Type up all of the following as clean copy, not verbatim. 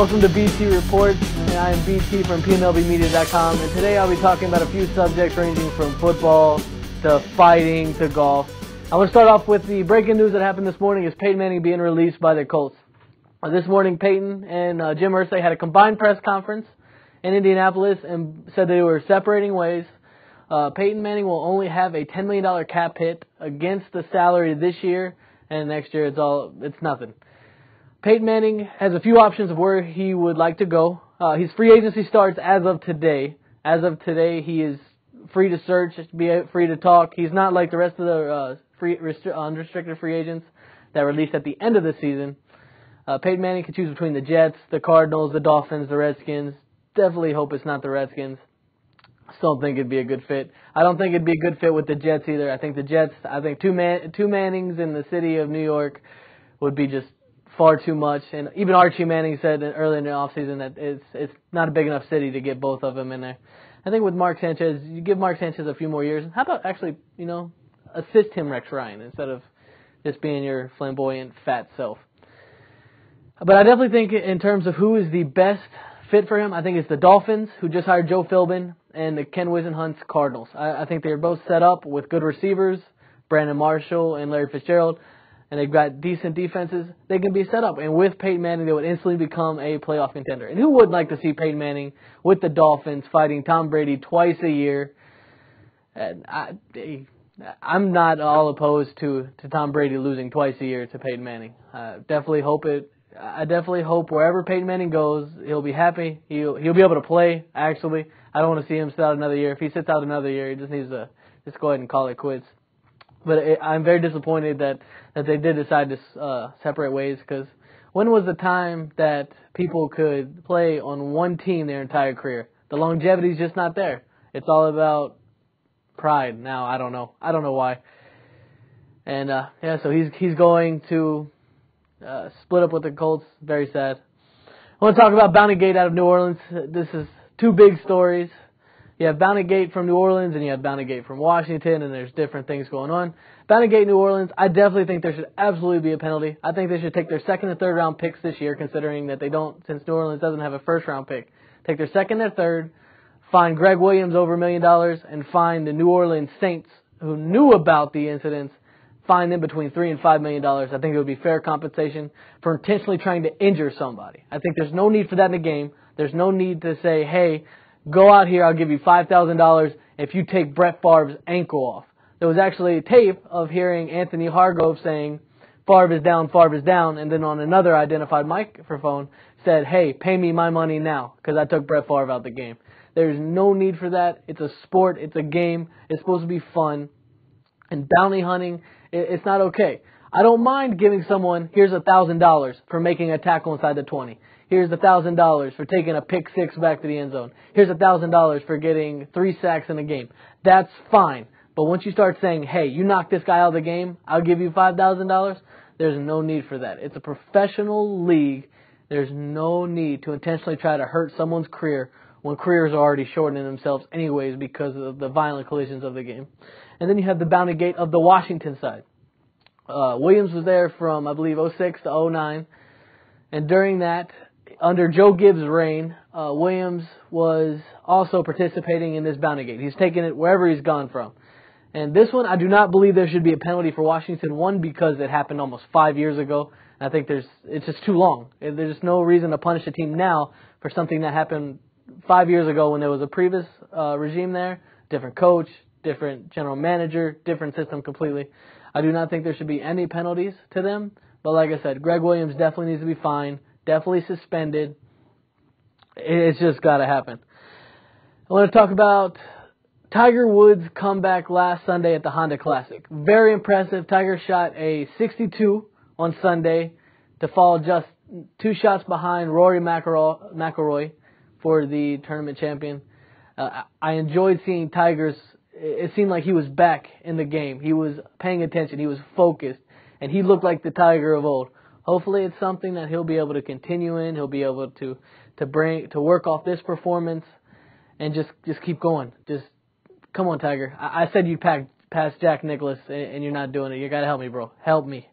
Welcome to BT Reports, and I am BT from PMLBmedia.com, and today I'll be talking about a few subjects ranging from football to fighting to golf. I want to start off with the breaking news that happened this morning is Peyton Manning being released by the Colts. This morning, Peyton and Jim Irsay had a combined press conference in Indianapolis and said they were separating ways. Peyton Manning will only have a $10 million cap hit against the salary this year, and next year it's nothing. Peyton Manning has a few options of where he would like to go. His free agency starts as of today. As of today, he is free to search, be free to talk. He's not like the rest of the unrestricted free agents that released at the end of the season. Peyton Manning can choose between the Jets, the Cardinals, the Dolphins, the Redskins. Definitely hope it's not the Redskins. Still don't think it'd be a good fit. I don't think it'd be a good fit with the Jets either. I think the Jets, two Mannings in the city of New York would be just far too much. And even Archie Manning said earlier in the offseason that it's not a big enough city to get both of them in there. I think with Mark Sanchez, you give Mark Sanchez a few more years. How about actually, assist him, Rex Ryan, instead of just being your flamboyant fat self. But I definitely think in terms of who is the best fit for him, I think it's the Dolphins, who just hired Joe Philbin, and the Ken Whisenhunt's Cardinals. I think they're both set up with good receivers, Brandon Marshall and Larry Fitzgerald, and they've got decent defenses. They can be set up. And with Peyton Manning, they would instantly become a playoff contender. And who would like to see Peyton Manning with the Dolphins fighting Tom Brady twice a year? And I'm not all opposed to Tom Brady losing twice a year to Peyton Manning. I definitely hope wherever Peyton Manning goes, he'll be happy. He'll be able to play, actually. I don't want to see him sit out another year. If he sits out another year, he just needs to just go ahead and call it quits. But I'm very disappointed that they did decide to separate ways, because when was the time that people could play on one team their entire career? The longevity's just not there. It's all about pride now. I don't know why. And so he's going to split up with the Colts. Very sad. I want to talk about Bountygate out of New Orleans. This is two big stories. You have Bountygate from New Orleans and you have Bountygate from Washington, and there's different things going on. Bountygate, New Orleans, I definitely think there should absolutely be a penalty. I think they should take their second and third round picks this year, considering that they don't, since New Orleans doesn't have a first round pick. Take their second and third, fine Greg Williams over $1 million, and fine the New Orleans Saints, who knew about the incidents, fine them between $3 and $5 million. I think it would be fair compensation for intentionally trying to injure somebody. I think there's no need for that in the game. There's no need to say, hey, go out here, I'll give you $5,000 if you take Brett Favre's ankle off. There was actually a tape of hearing Anthony Hargrove saying, Favre is down, and then on another identified microphone said, hey, pay me my money now, because I took Brett Favre out the game. There's no need for that. It's a sport. It's a game. It's supposed to be fun. And bounty hunting, it's not okay. I don't mind giving someone, here's $1,000 for making a tackle inside the 20. Here's $1,000 for taking a pick six back to the end zone. Here's $1,000 for getting 3 sacks in a game. That's fine. But once you start saying, hey, you knock this guy out of the game, I'll give you $5,000, there's no need for that. It's a professional league. There's no need to intentionally try to hurt someone's career when careers are already shortening themselves anyways because of the violent collisions of the game. And then you have the Bountygate of the Washington side. Williams was there from, I believe, 06 to 09. And during that, under Joe Gibbs' reign, Williams was also participating in this Bountygate. He's taken it wherever he's gone from. And this one, I do not believe there should be a penalty for Washington. One, because it happened almost 5 years ago. And I think it's just too long. There's just no reason to punish a team now for something that happened 5 years ago when there was a previous regime there, different coach, different general manager, different system completely. I do not think there should be any penalties to them. But like I said, Greg Williams definitely needs to be fined, definitely suspended. It's just got to happen. I want to talk about Tiger Woods' comeback last Sunday at the Honda Classic. Very impressive. Tiger shot a 62 on Sunday to fall just 2 shots behind Rory McIlroy for the tournament champion. I enjoyed seeing Tiger's. It seemed like he was back in the game. He was paying attention. He was focused. And he looked like the Tiger of old. Hopefully it's something that he'll be able to continue in. He'll be able to work off this performance and just keep going. Just come on, Tiger. I said you passed Jack Nicklaus and you're not doing it. You got to help me, bro. Help me.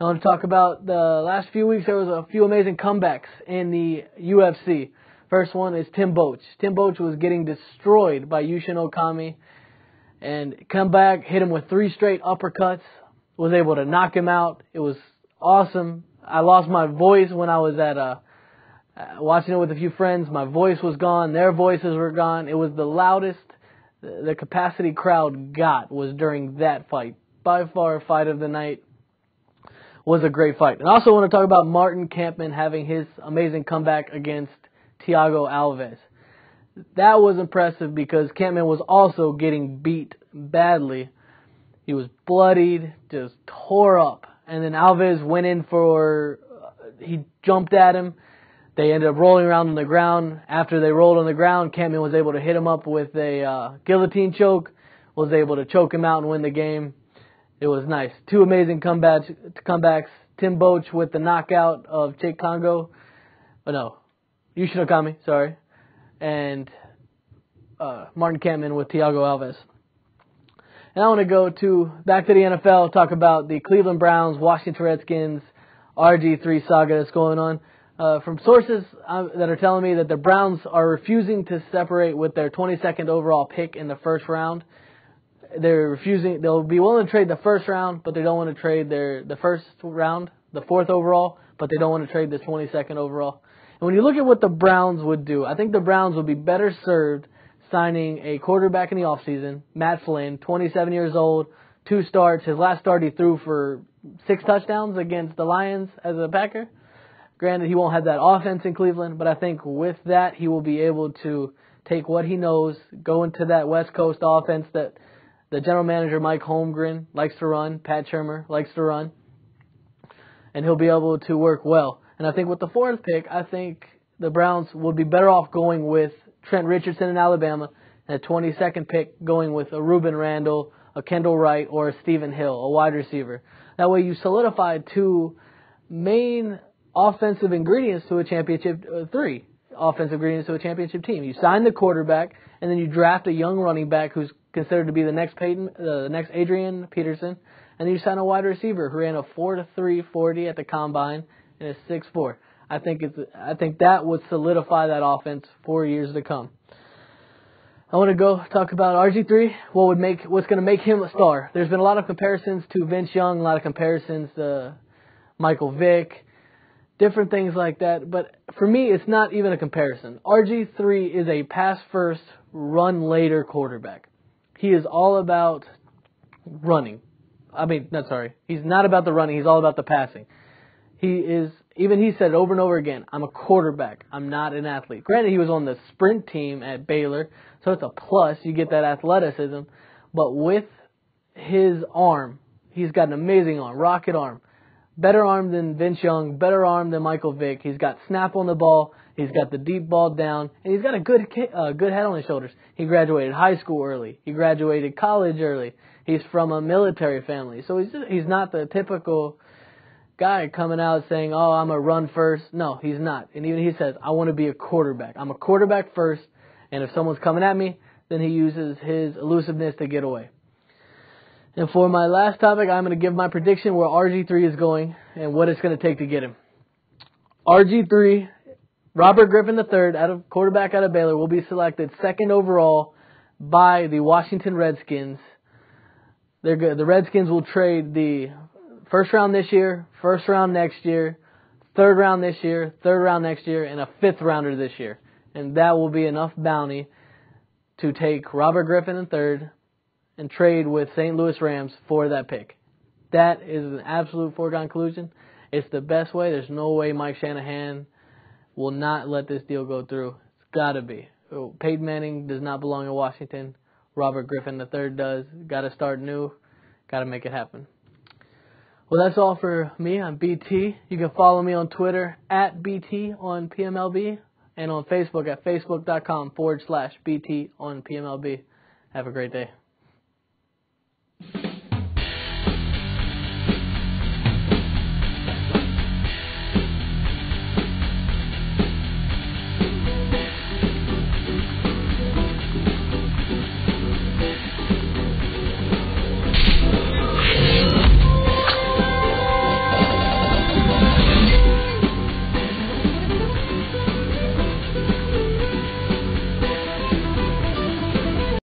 I want to talk about the last few weeks. There was a few amazing comebacks in the UFC. First one is Timbo To. Timbo To was getting destroyed by Yushin Okami, and come back, hit him with 3 straight uppercuts, was able to knock him out. It was awesome. I lost my voice when I was at watching it with a few friends. My voice was gone. Their voices were gone. It was the loudest the capacity crowd got was during that fight. By far, fight of the night. Was a great fight. And I also want to talk about Martin Kampmann having his amazing comeback against Thiago Alves. That was impressive because Kampmann was also getting beat badly. He was bloodied, just tore up. And then Alves went in for, he jumped at him. They ended up rolling around on the ground. After they rolled on the ground, Kampmann was able to hit him up with a guillotine choke, was able to choke him out and win the game. It was nice. 2 amazing comebacks. Timbo To with the knockout of Cheick Kongo. Oh, no. Yushin Okami, sorry. And Martin Kampmann with Thiago Alves. And I want to go back to the NFL, talk about the Cleveland Browns, Washington Redskins, RG3 saga that's going on. From sources that are telling me that the Browns are refusing to separate with their 22nd overall pick in the first round. They're refusing. They'll be willing to trade the first round, but they don't want to trade the first round, the 4th overall, but they don't want to trade the 22nd overall. And when you look at what the Browns would do, I think the Browns would be better served signing a quarterback in the offseason, Matt Flynn, 27 years old, 2 starts. His last start he threw for 6 touchdowns against the Lions as a Packer. Granted, he won't have that offense in Cleveland, but I think with that he will be able to take what he knows, go into that West Coast offense that the general manager, Mike Holmgren, likes to run. Pat Shurmur likes to run. And he'll be able to work well. And I think with the 4th pick, I think the Browns would be better off going with Trent Richardson in Alabama, and a 22nd pick going with a Reuben Randall, a Kendall Wright, or a Stephen Hill, a wide receiver. That way you solidify 2 main offensive ingredients to a championship, 3 offensive ingredients to a championship team. You sign the quarterback, and then you draft a young running back who's considered to be the next Adrian Peterson, and then you sign a wide receiver who ran a 4.3 40 at the combine and is 6'4". I think that would solidify that offense for years to come. I want to go talk about RG3. What's going to make him a star? There's been a lot of comparisons to Vince Young, a lot of comparisons to Michael Vick, different things like that. But for me, it's not even a comparison. RG3 is a pass-first, run-later quarterback. He is all about running. He's not about the running. He's all about the passing. He said it over and over again, I'm a quarterback. I'm not an athlete. Granted, he was on the sprint team at Baylor, so it's a plus. You get that athleticism. But with his arm, he's got an amazing arm, rocket arm. Better arm than Vince Young, better arm than Michael Vick. He's got snap on the ball. He's got the deep ball down, and he's got a good head on his shoulders. He graduated high school early. He graduated college early. He's from a military family, so he's not the typical guy coming out saying, "Oh, I'm a run first." No, he's not. And even he says, "I want to be a quarterback. I'm a quarterback first, and if someone's coming at me, then he uses his elusiveness to get away." And for my last topic, I'm going to give my prediction where RG3 is going and what it's going to take to get him. RG3, Robert Griffin III, quarterback out of Baylor, will be selected 2nd overall by the Washington Redskins. They're good. The Redskins will trade the 1st round this year, 1st round next year, 3rd round this year, 3rd round next year, and a 5th rounder this year. And that will be enough bounty to take Robert Griffin III and trade with St. Louis Rams for that pick. That is an absolute foregone conclusion. It's the best way. There's no way Mike Shanahan will not let this deal go through. It's got to be. Peyton Manning does not belong in Washington. Robert Griffin III does. Got to start new. Got to make it happen. Well, that's all for me. I'm BT. You can follow me on Twitter at BT on PMLB and on Facebook at facebook.com/BT on PMLB. Have a great day.